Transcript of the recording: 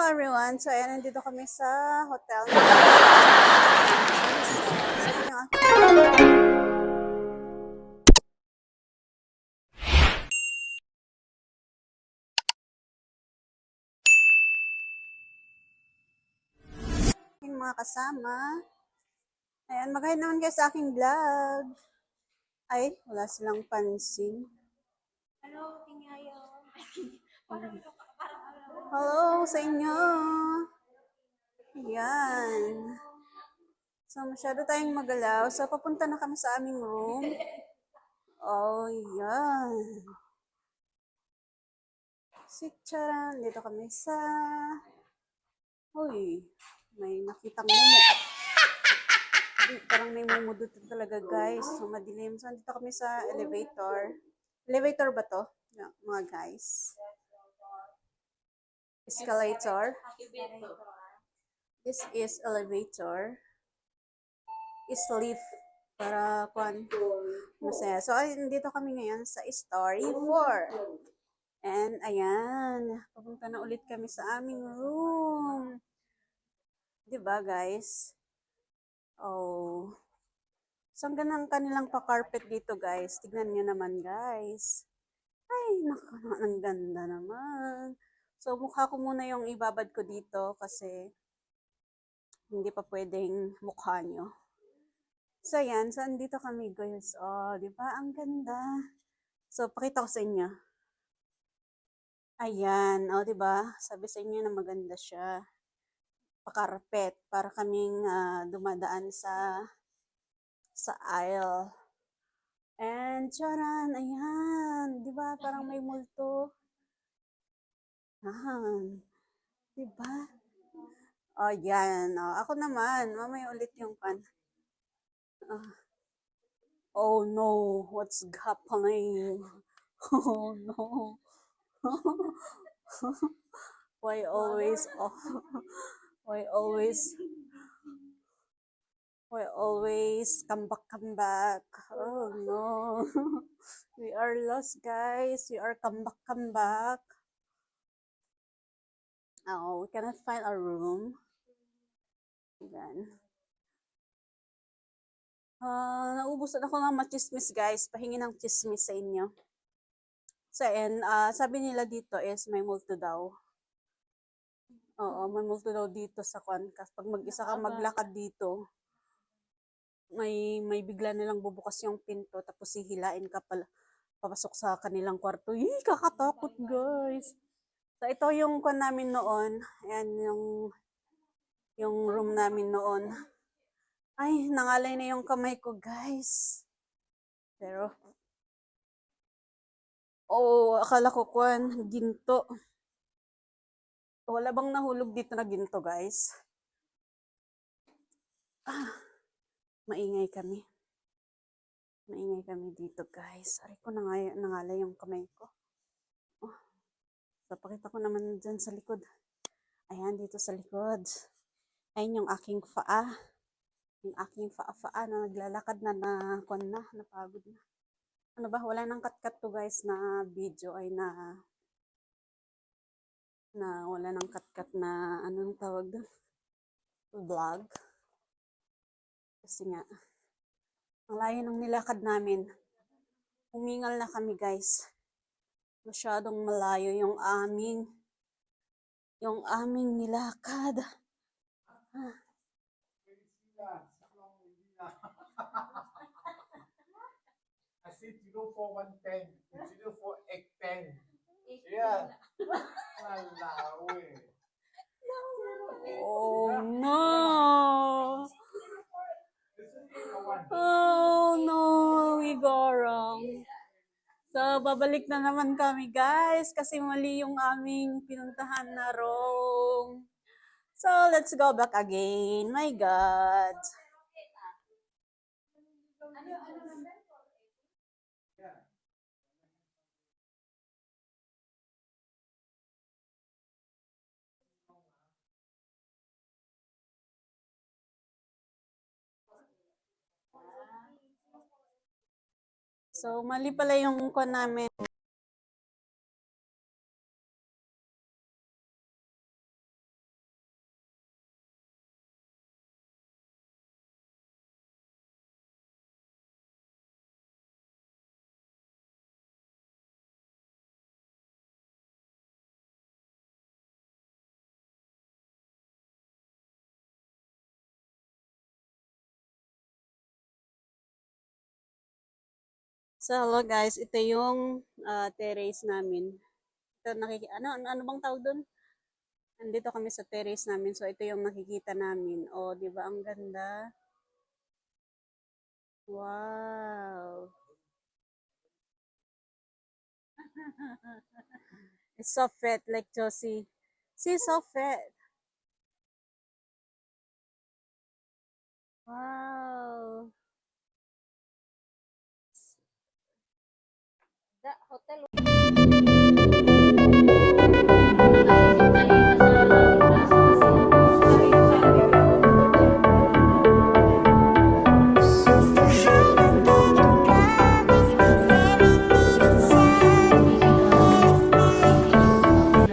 everyone. So, ayan, nandito kami sa hotel. Yung mga kasama. Ayan, mag-hi naman kayo sa aking vlog. Ay, wala silang pansin. Hello, Tingayo. Hello sa inyo. Ayan. So, masyado tayong magalaw. So, papunta na kami sa aming room. Oh, yan. Si Charan. Dito kami sa... Uy, may nakitang mumu. Parang may mumu dito talaga, guys. So, madilim. So, dito kami sa elevator. Elevator ba to? Yeah, mga guys. Escalator. This is elevator. Is lift. Para kuan masaya. So, dito kami ngayon sa story 4. And, ayan. Papunta na ulit kami sa aming room. Diba, guys? Oh. So, ang ganda ng kanilang pa-carpet dito, guys. Tignan nyo naman, guys. Ay, naku, ang ganda naman. So, mukha ko muna yung ibabad ko dito kasi hindi pa pwedeng mukha nyo. So, ayan. So, andito kami, guys. Oh, diba? Ang ganda. So, pakita ko sa inyo. Ayan. Oh, diba? Sabi sa inyo na maganda siya. Pa-carpet. Para kaming dumadaan sa aisle. And, charan, ayan. Diba? Parang may multo. Ayan. Diba? Oh, yan. Oh, ako naman. Mamaya ulit yung pan. Oh, no. What's happening? Oh, no. Why always... Oh, why always come back. Oh, no. We are lost, guys. We are come back. Oh, we cannot find our room. Ayan. Naubusan ako ng machismis, guys. Pahingi ng chismis sa inyo. So, and, sabi nila dito is may multo daw. Oo, may multo daw dito sa kwan. Kasi pag mag-isa ka maglakad dito, may bigla nilang bubukas yung pinto tapos hihilain ka pala papasok sa kanilang kwarto. Kakatakot, guys. So, ito yung kwan namin noon. Ayan, yung room namin noon. Ay, nangalay na yung kamay ko, guys. Pero, akala ko kwan, ginto. Wala bang nahulog dito na ginto, guys? Maingay kami. Maingay kami dito, guys. Aray ko, nangalay yung kamay ko. So, pakita ko naman dyan sa likod. Ayan, dito sa likod. Ayan yung aking faa. Yung aking faa na naglalakad napagod na. Ano ba, wala nang cut to, guys, na video ay na wala nang cut na anong tawag doon? Vlog. Kasi nga, ang layo ng nilakad namin. Humingal na kami, guys. Masyadong malayo yung aming nilakad. I said 0410, 0410. Yeah. Malaw eh. Oh no! Oh no! We go wrong. So, babalik na naman kami, guys, kasi mali yung aming pinuntahan na room. So, let's go back again. My God. So, mali pala yung kwan namin. So, hello guys, ito yung terrace namin. Ito ano bang tawag doon? Nandito kami sa terrace namin. So, ito yung nakikita namin. Oh, 'di ba ang ganda? Wow. It's so fat like Josie. See, so fat. Wow. The hotel.